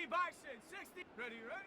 Bison, 60. Ready, ready?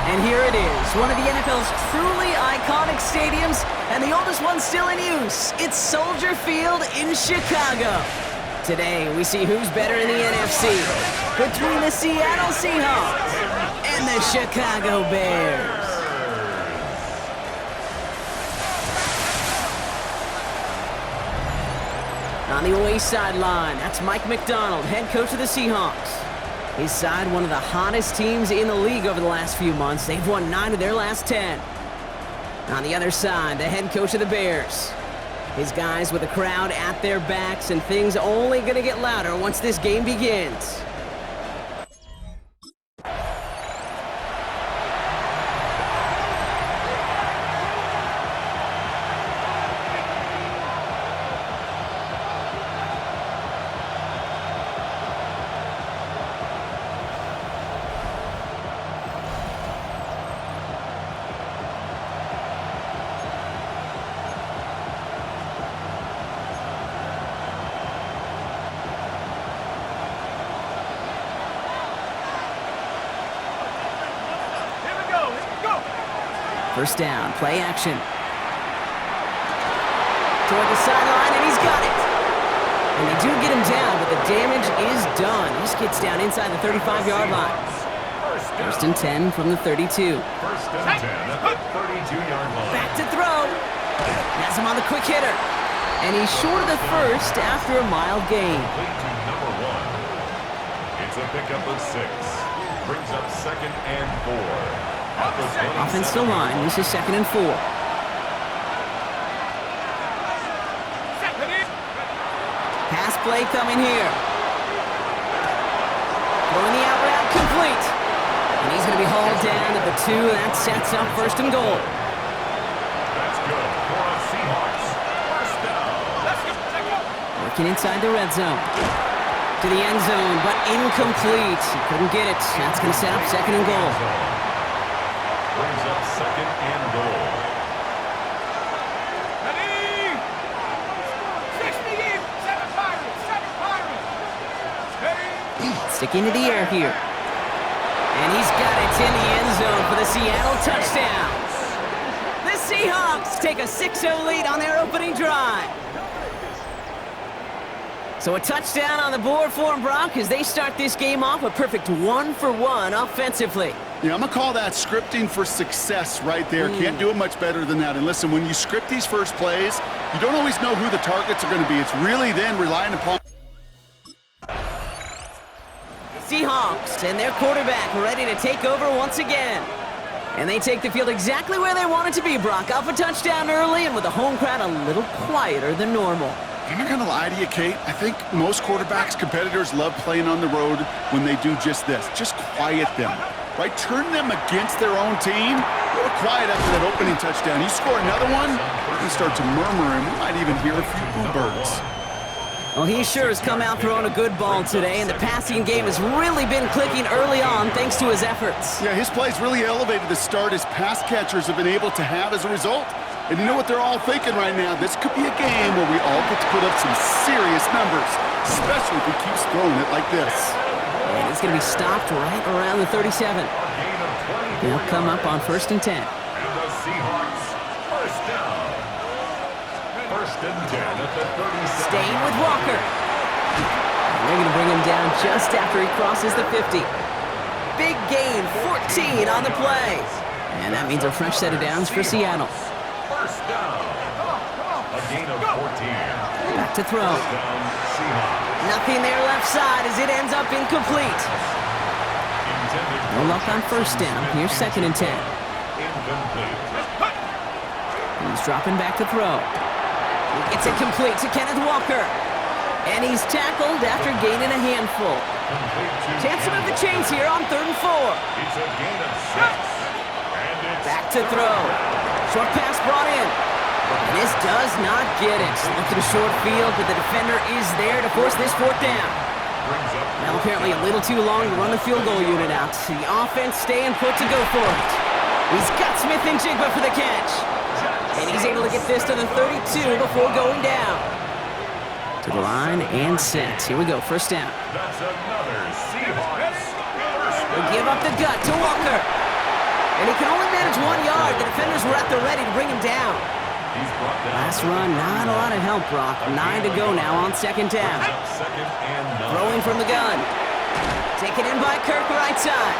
And here it is, one of the NFL's truly iconic stadiums, and the oldest one still in use. It's Soldier Field in Chicago. Today, we see who's better in the NFC, between the Seattle Seahawks and the Chicago Bears. On the away sideline, that's Mike McDonald, head coach of the Seahawks. His side, one of the hottest teams in the league over the last few months. They've won 9 of their last 10. On the other side, the head coach of the Bears. His guys with the crowd at their backs, and things only going to get louder once this game begins. First down, play action. Toward the sideline, and he's got it. And they do get him down, but the damage is done. This gets down inside the 35-yard line. First and 10 from the 32. First and 10 at the 32-yard line. Back to throw. Has him on the quick hitter. And he's short of the first after a mild gain. Complete to number 1. It's a pickup of 6. Brings up 2nd and 4. Offensive line, this is 2nd and 4. Pass play coming here. Throwing the out route complete. And he's going to be hauled down at the 2. That sets up 1st and goal. That's good for the Seahawks. First down. Working inside the red zone. To the end zone, but incomplete. He couldn't get it. That's going to set up 2nd and goal. Brings up 2nd and goal. Ready? 60, 7 Pirates, 7 Pirates. Ready? Sticking to the air here. And he's got it in the end zone for the Seattle touchdown. The Seahawks take a 6-0 lead on their opening drive. So a touchdown on the board for them, Brock, as they start this game off a perfect 1-for-1 offensively. Yeah, I'm going to call that scripting for success right there. Can't do it much better than that. And listen, when you script these first plays, you don't always know who the targets are going to be. It's really then relying upon Seahawks and their quarterback ready to take over once again. And they take the field exactly where they want it to be, Brock. Off a touchdown early and with the home crowd a little quieter than normal. I'm not going to lie to you, Kate. I think most quarterbacks, competitors love playing on the road when they do just this. Just quiet them. Right? Turn them against their own team. They were quiet after that opening touchdown. You score another one, you start to murmur, and we might even hear a few bluebirds. Well, he sure has come out throwing a good ball today, and the passing game has really been clicking early on thanks to his efforts. Yeah, his plays really elevated the start his pass catchers have been able to have as a result. And you know what they're all thinking right now? This could be a game where we all get to put up some serious numbers, especially if he keeps throwing it like this. And he's going to be stopped right around the 37. They'll come up on 1st and 10. And the Seahawks, first down. 1st and 10 at the 37. Staying with Walker. They're going to bring him down just after he crosses the 50. Big gain, 14 on the play. And that means a fresh set of downs for Seattle. First down. A gain of 14. Back to throw. First down, Seahawks. Nothing there left side as it ends up incomplete. No luck on first down. Here's 2nd and 10. Incomplete. He's dropping back to throw. He gets it complete to Kenneth Walker. And he's tackled after gaining a handful. Chance to move the chains here on 3rd and 4. It's a gain of 6. And it's Back to throw. Short pass brought in. And this does not get it. Looking short field, but the defender is there to force this 4th down. Now apparently a little too long to run the field goal unit out. The offense staying put to go for it. He's got Smith and Jigba for the catch. And he's able to get this to the 32 before going down. To the line and set. Here we go, first down. That's another Seahawks. They give up the gut to Walker. And he can only manage 1 yard. The defenders were at the ready to bring him down. He's brought down. Last run, not a lot of help, Brock. 9 to go now on 2nd down. Second and 9. Throwing from the gun. Taken in by Kirk right side.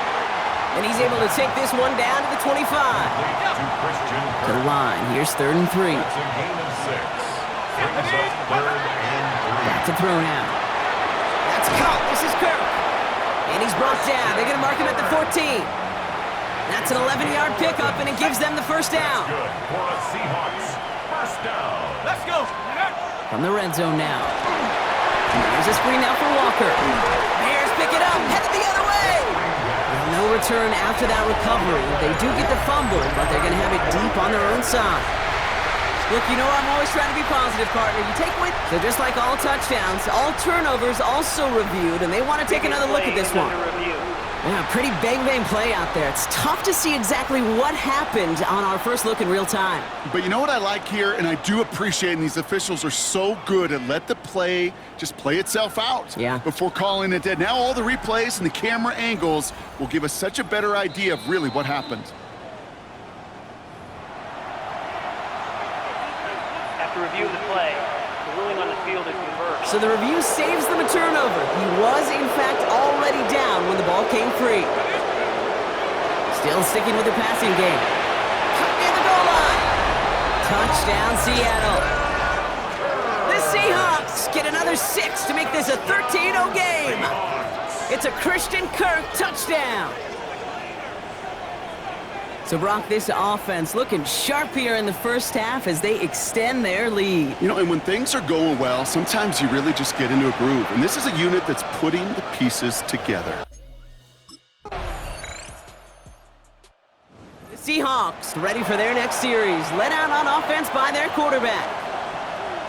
And he's able to take this one down to the 25. To the line. Here's 3rd and 3. That's a gain of 6. Brings up 3rd and 3. Back to throw now. That's caught. This is Kirk. And he's brought down. They're going to mark him at the 14. That's an 11-yard pickup, and it gives them the first down. Good for the Seahawks. First down. Let's go. From the red zone now. There's a screen now for Walker. Bears pick it up, headed the other way. No return after that recovery. They do get the fumble, but they're going to have it deep on their own side. Look, you know I'm always trying to be positive, partner. You take away... So just like all touchdowns, all turnovers also reviewed, and they want to take another look at this one. Yeah, pretty bang-bang play out there. It's tough to see exactly what happened on our first look in real time. But you know what I like here, and I do appreciate, and these officials are so good at let the play just play itself out before calling it dead. Now all the replays and the camera angles will give us such a better idea of really what happened. After review of the play, the ruling on the field is reversed. So the review saves them a turnover. He was, in fact, already down when the ball came free. Still sticking with the passing game. Cut near the goal line. Touchdown, Seattle. The Seahawks get another 6 to make this a 13-0 game. It's a Christian Kirk touchdown. So, Brock, this offense looking sharp here in the first half as they extend their lead. You know, and when things are going well, sometimes you really just get into a groove. And this is a unit that's putting the pieces together. The Seahawks ready for their next series, led out on offense by their quarterback.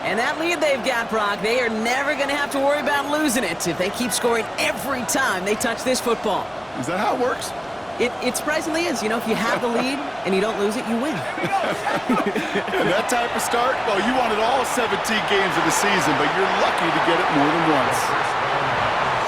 And that lead they've got, Brock, they are never going to have to worry about losing it if they keep scoring every time they touch this football. Is that how it works? It surprisingly is. You know, if you have the lead and you don't lose it, you win. And that type of start, well, you wanted all 17 games of the season, but you're lucky to get it more than once.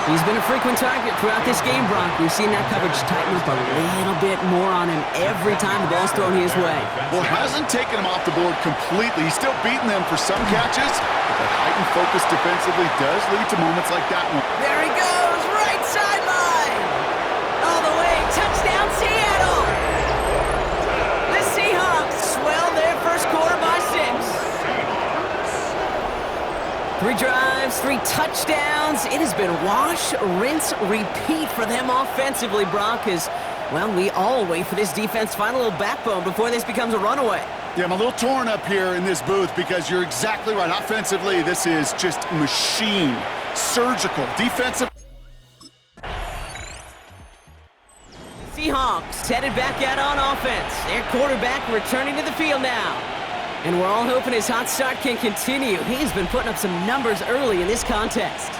He's been a frequent target throughout this game, Brock. We've seen that coverage tighten up a little bit more on him every time the ball's thrown his way. Well, it hasn't taken him off the board completely. He's still beating them for some catches, but that heightened focus defensively does lead to moments like that one. There he goes, right sideline. All the way, touchdown Seattle. The Seahawks swell their first quarter by 6. 3 drives, 3 touchdowns. It has been wash, rinse, repeat for them offensively, Brock, as, well, we all wait for this defense to find a little backbone before this becomes a runaway. Yeah, I'm a little torn up here in this booth because you're exactly right. Offensively, this is just machine, surgical, defensive. Seahawks headed back out on offense. Their quarterback returning to the field now. And we're all hoping his hot start can continue. He's been putting up some numbers early in this contest.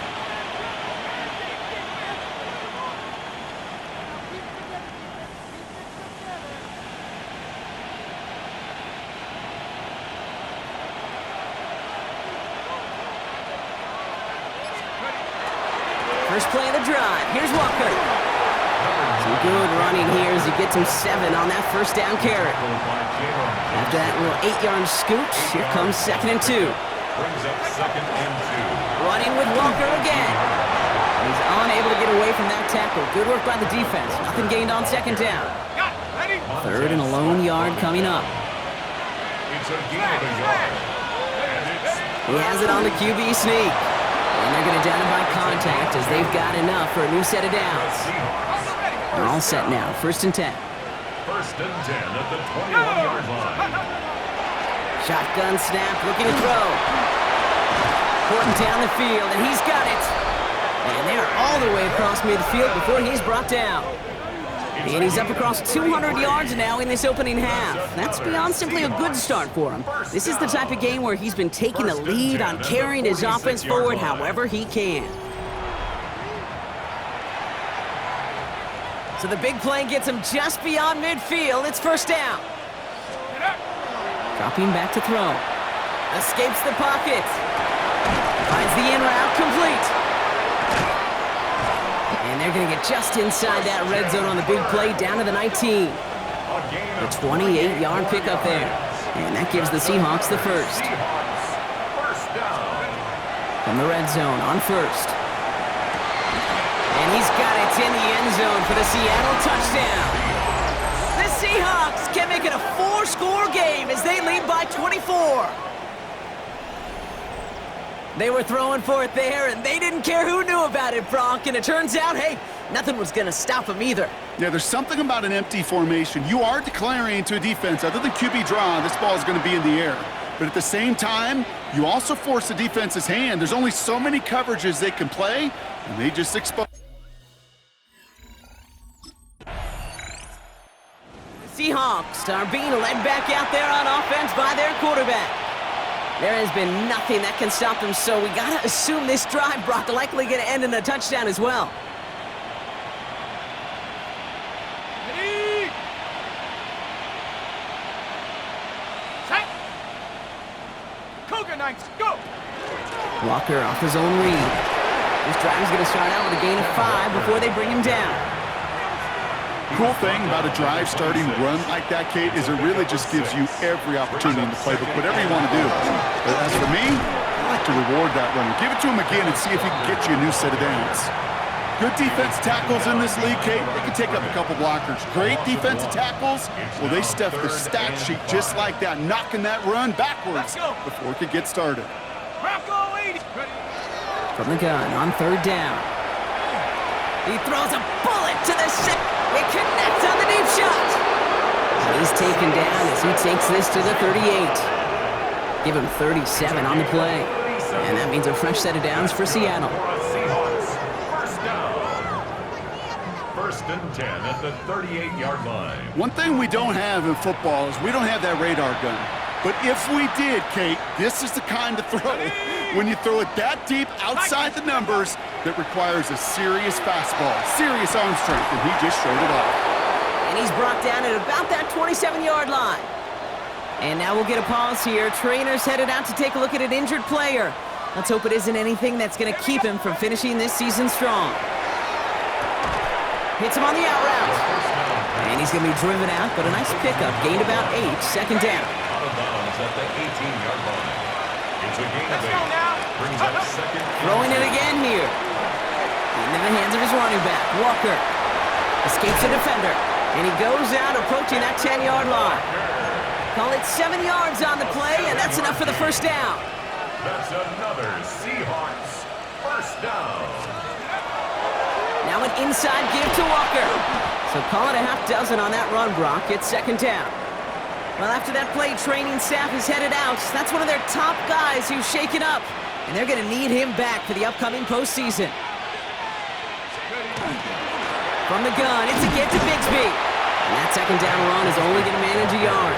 First play of the drive. Here's Walker. Some good running here as he gets him 7 on that first down carry. After that little 8-yard scoot, here comes 2nd and 2. Brings up 2nd and 2. Running with Walker again. He's unable to get away from that tackle. Good work by the defense. Nothing gained on second down. Got it. Ready? Third and a lone yard coming up. It's a gain of a yard. And it's He has it on the QB sneak. And they're going to down him by contact as they've got enough for a new set of downs. They're all set now. First and 10. first and 10 at the 21-yard line. Shotgun snap, looking to throw. Porting down the field, and he's got it. And they're all the way across midfield before he's brought down. And he's up across 200 yards now in this opening half. That's beyond simply a good start for him. This is the type of game where he's been taking the lead on carrying his offense forward however he can. So the big play gets him just beyond midfield. It's first down. Dropping back to throw. Escapes the pocket. Finds the in route complete. And they're going to get just inside that red zone on the big play, down to the 19. The 28-yard pickup there. And that gives the Seahawks the first. From the red zone on first. And he's got it in the end zone for the Seattle touchdown. The Seahawks can make it a 4-score game as they lead by 24. They were throwing for it there, and they didn't care who knew about it, Brock. And it turns out, hey, nothing was going to stop them either. Yeah, there's something about an empty formation. You are declaring to a defense, other than QB draw, this ball is going to be in the air. But at the same time, you also force the defense's hand. There's only so many coverages they can play, and they just expose. Seahawks are being led back out there on offense by their quarterback. There has been nothing that can stop them, so we gotta assume this drive, Brock, likely gonna end in a touchdown as well. Ready? Set. Cougar Knights, go! Walker off his own read. This drive is gonna start out with a gain of 5 before they bring him down. Cool thing about a drive starting run like that, Kate, is it really just gives you every opportunity in the playbook, whatever you want to do. But as for me, I like to reward that runner. Give it to him again and see if he can get you a new set of downs. Good defense tackles in this league, Kate. They can take up a couple blockers. Great defensive tackles, well, they stuff the stat sheet just like that, knocking that run backwards before it could get started. Bronco 80. Ready? From the gun on third down. He throws a bullet to the set. It connects on the deep shot. And he's taken down as he takes this to the 38. Give him 37 on the play. And that means a fresh set of downs for Seattle. First down. First and 10 at the 38-yard line. One thing we don't have in football is we don't have that radar gun. But if we did, Kate, this is the kind of throw, when you throw it that deep outside the numbers, that requires a serious fastball, serious arm strength, and he just showed it off. And he's brought down at about that 27-yard line. And now we'll get a pause here. Trainer's headed out to take a look at an injured player. Let's hope it isn't anything that's going to keep him from finishing this season strong. Hits him on the out route. And he's going to be driven out, but a nice pickup. Gained about 8, second down. Out of bounds at the 18-yard line. It's a gain of 8. Brings up second. Throwing it again here. Into the hands of his running back, Walker. Escapes a defender. And he goes out approaching that 10-yard line. Call it 7 yards on the play, and that's enough for the first down. That's another Seahawks first down. Now an inside give to Walker. So call it a half dozen on that run, Brock. It's second down. Well, after that play, training staff is headed out. That's one of their top guys who's shaken up. And they're going to need him back for the upcoming postseason. From the gun, it's a get to Bigsby. And that second down run is only going to manage a yard.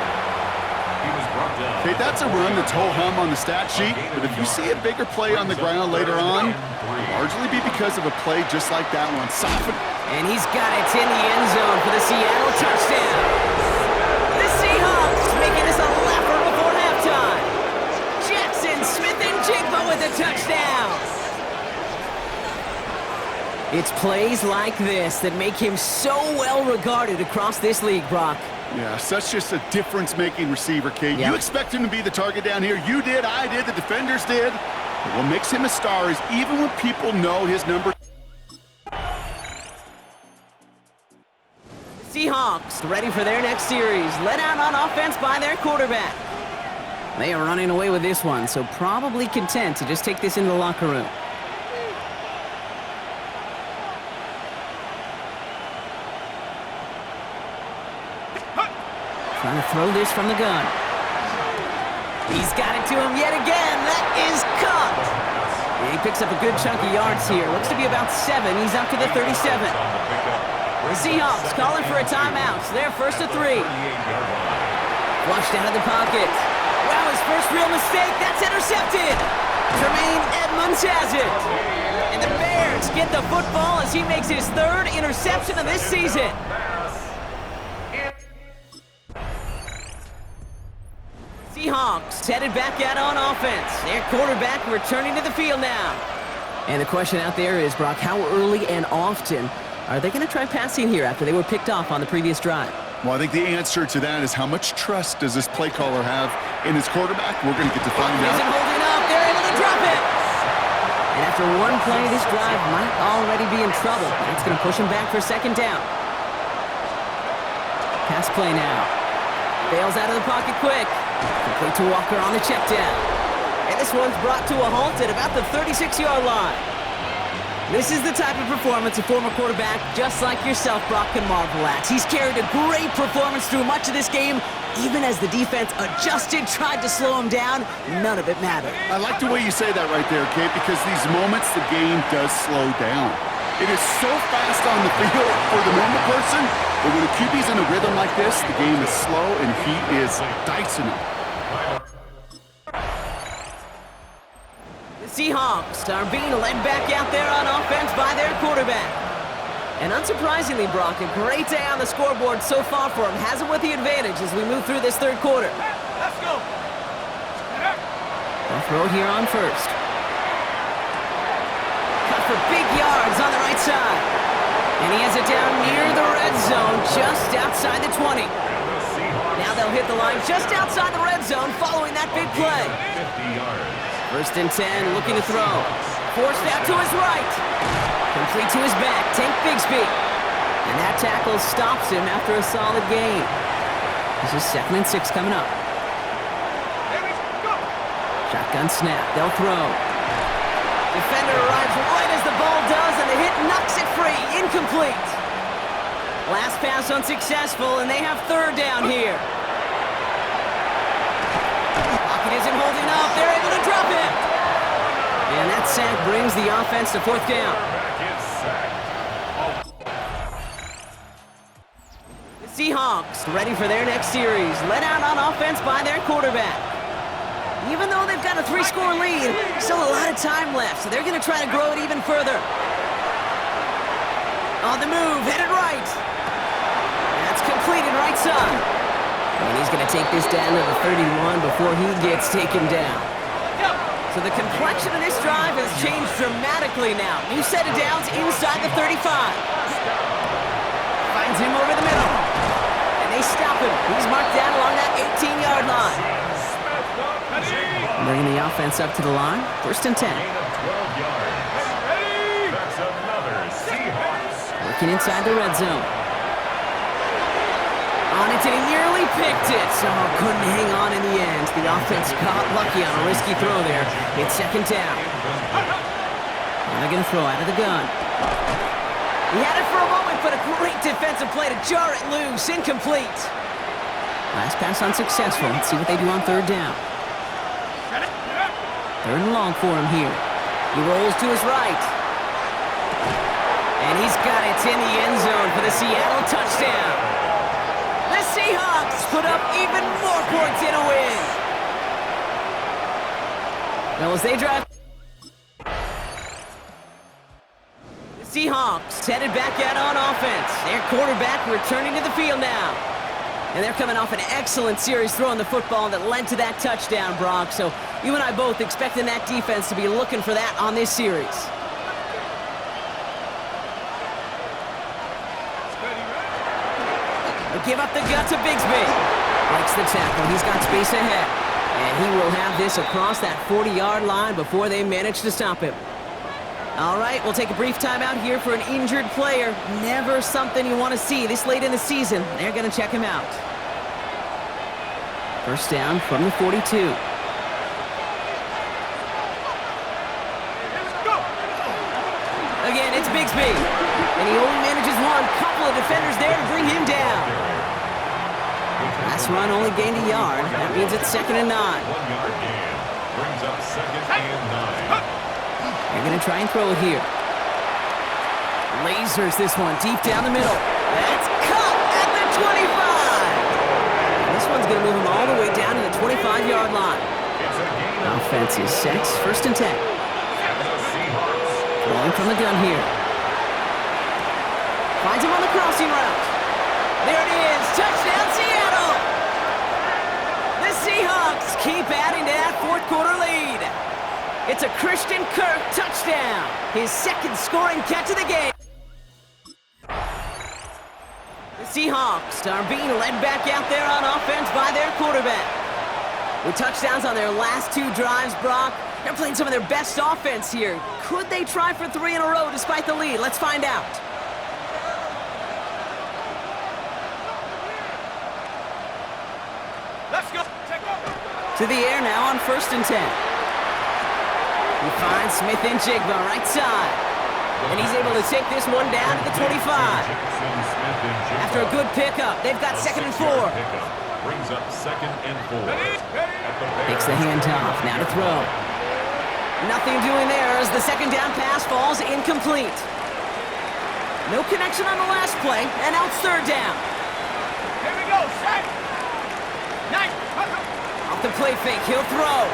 He was brought down. Okay, that's a run that's ho-hum on the stat sheet, but if you see a bigger play on the ground later on, it'll largely be because of a play just like that one. Soften. And he's got it in the end zone for the Seattle touchdown. The Seahawks making this a laugher before halftime. Jackson Smith and Jigba with a touchdown. It's plays like this that make him so well regarded across this league, Brock. Yeah, such just a difference-making receiver, Kate. Yep. You expect him to be the target down here. You did, I did, the defenders did. But what makes him a star is even when people know his number. Seahawks ready for their next series. Led out on offense by their quarterback. They are running away with this one, so probably content to just take this into the locker room. Trying to throw this from the gun. He's got it to him yet again. That is caught. He picks up a good chunk of yards here. Looks to be about 7. He's up to the 37. The Seahawks calling for a timeout. So they're first to 3. Flushed out of the pocket. Wow, his first real mistake. That's intercepted. Tremaine Edmonds has it. And the Bears get the football as he makes his 3rd interception of this season. Seahawks headed back out on offense. Their quarterback returning to the field now. And the question out there is, Brock, how early and often are they going to try passing here after they were picked off on the previous drive? Well, I think the answer to that is how much trust does this play caller have in his quarterback? We're going to get to find out. Isn't holding up. They're able to drop it. And after one play, this drive might already be in trouble. That's going to push him back for 2nd down. Pass play now. Bails out of the pocket quick. Complete to Walker on the check down. And this one's brought to a halt at about the 36-yard line. This is the type of performance a former quarterback just like yourself, Brock, can marvel at. He's carried a great performance through much of this game. Even as the defense adjusted, tried to slow him down, none of it mattered. I like the way you say that right there, Kate, because these moments the game does slow down. It is so fast on the field for the normal person, but when a QB's in a rhythm like this, the game is slow and he is dicing it. The Seahawks are being led back out there on offense by their quarterback. And unsurprisingly, Brock, a great day on the scoreboard so far for him. Has him with the advantage as we move through this 3rd quarter. Let's go. They'll throw here on first. Cut for big yards on the right side. And he has it down near the red zone, just outside the 20. Now they'll hit the line just outside the red zone following that big play. 50 yards. 1st and 10, looking to throw. Forced out to his right. Complete to his back, Tank Bigsby. And that tackle stops him after a solid gain. This is 2nd and 6 coming up. Here we go. Shotgun snap, they'll throw. Defender arrives right as the ball does, and the hit knocks it free. Incomplete. Last pass unsuccessful, and they have 3rd down here. Pocket isn't holding up. They're able to drop it. And that sack brings the offense to 4th down. The Seahawks ready for their next series. Led out on offense by their quarterback. Even though they've got a 3-score lead, still a lot of time left, so they're going to try to grow it even further. On the move, headed right. That's completed right side. And he's going to take this down to the 31 before he gets taken down. So the complexion of this drive has changed dramatically now. New set of downs inside the 35. Finds him over the middle. And they stop him. He's marked down along that 18-yard line. Bringing the offense up to the line. 1st and 10. That's another Seahawks. Working inside the red zone. On it, and he nearly picked it. So couldn't hang on in the end. The offense got lucky on a risky throw there. It's 2nd down. And they're going to throw out of the gun. He had it for a moment, but a great defensive play to jar it loose. Incomplete. Last pass unsuccessful. Let's see what they do on 3rd down. 3rd and long for him here. He rolls to his right. And he's got it in the end zone for the Seattle touchdown. The Seahawks put up even more points in a win. Well, as they drive... The Seahawks headed back out on offense. Their quarterback returning to the field now. And they're coming off an excellent series throwing the football that led to that touchdown, Brock. So you and I both expecting that defense to be looking for that on this series. They give up the gut to Bigsby. Breaks the tackle. He's got space ahead. And he will have this across that 40-yard line before they manage to stop him. All right, we'll take a brief timeout here for an injured player. Never something you want to see this late in the season. They're going to check him out. First down from the 42. Again, it's Bigsby. And he only manages one. Couple of defenders there to bring him down. Last run only gained a yard. That means it's 2nd and 9. 1 yard gain. Brings up 2nd and 9. They're going to try and throw it here. Lasers this one deep down the middle. That's caught at the 25. This one's going to move him all the way down to the 25-yard line. Offense is set. 1st and 10. Rolling from the gun here. Finds him on the crossing route. There it is. Touchdown, Seattle. The Seahawks keep adding to that 4th quarter lead. It's a Christian Kirk touchdown. His 2nd scoring catch of the game. The Seahawks are being led back out there on offense by their quarterback. With touchdowns on their last 2 drives, Brock, they're playing some of their best offense here. Could they try for 3 in a row despite the lead? Let's find out. Let's go. To the air now on 1st and 10. He finds Smith and Jigba right side. And he's able to take this one down to the 25. After a good pickup, they've got 2nd and 4. Brings up 2nd and 4. Takes the handoff, now to throw. Nothing doing there as the 2nd down pass falls incomplete. No connection on the last play, and now it's 3rd down. Here we go. Set. Nice. Off the play fake, he'll throw.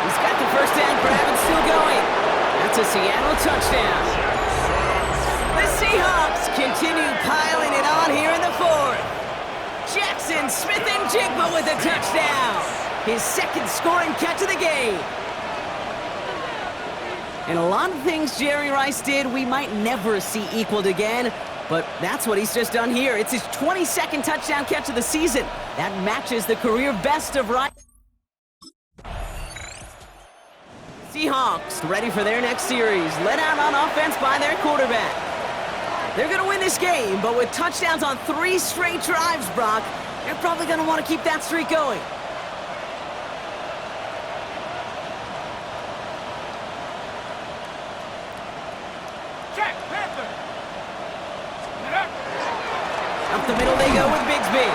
He's got the 1st down grab and still going. That's a Seattle touchdown. The Seahawks continue piling it on here in the 4th. Jackson Smith and Jigba with a touchdown. His 2nd scoring catch of the game. And a lot of things Jerry Rice did we might never see equaled again, but that's what he's just done here. It's his 22nd touchdown catch of the season. That matches the career best of Rice. Seahawks ready for their next series, led out on offense by their quarterback. They're going to win this game, but with touchdowns on 3 straight drives, Brock, they're probably going to want to keep that streak going. Check. Panther. Up the middle they go with Bigsby.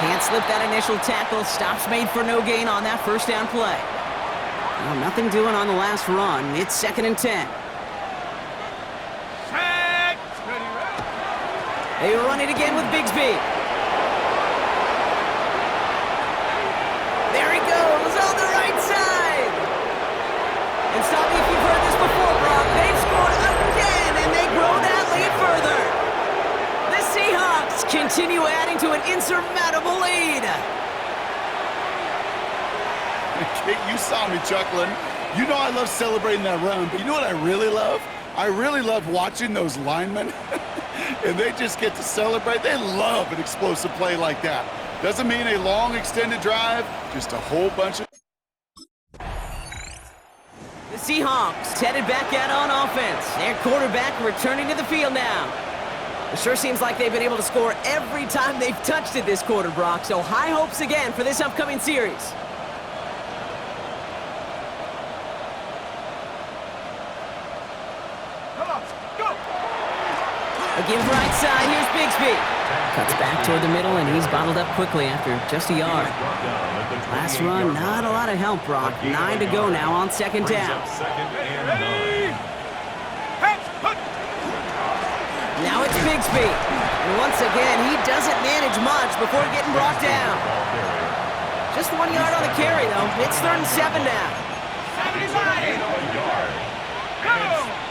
Can't slip that initial tackle. Stops made for no gain on that 1st down play. Well, nothing doing on the last run. It's 2nd and 10. Set. Ready. They run it again with Bigsby. There he goes on the right side. And stop me if you've heard this before, Brock. They've scored again, and they grow that lead further. The Seahawks continue adding to an insurmountable lead. Kate, you saw me chuckling. You know I love celebrating that run, but you know what I really love? I really love watching those linemen, and they just get to celebrate. They love an explosive play like that. Doesn't mean a long extended drive, just a whole bunch of... The Seahawks headed back out on offense. Their quarterback returning to the field now. It sure seems like they've been able to score every time they've touched it this quarter, Brock, so high hopes again for this upcoming series. Again, right side, here's Bigsby. Cuts back toward the middle, and he's bottled up quickly after just a yard. Last run, not a lot of help, Brock. 9 to go now on 2nd down. Now it's Bigsby. And once again, he doesn't manage much before getting brought down. Just 1 yard on the carry, though. It's 3rd and 7 now.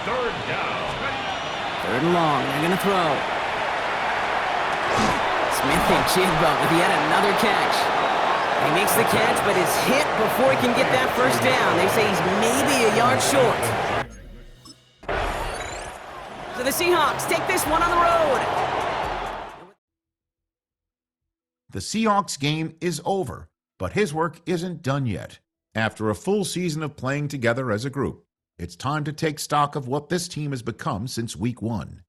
3rd down. 3rd and long, they're gonna throw. Smith and Jigba with yet another catch. He makes the catch, but is hit before he can get that 1st down. They say he's maybe a yard short. So the Seahawks take this one on the road. The Seahawks game is over, but his work isn't done yet. After a full season of playing together as a group, It's time to take stock of what this team has become since week 1.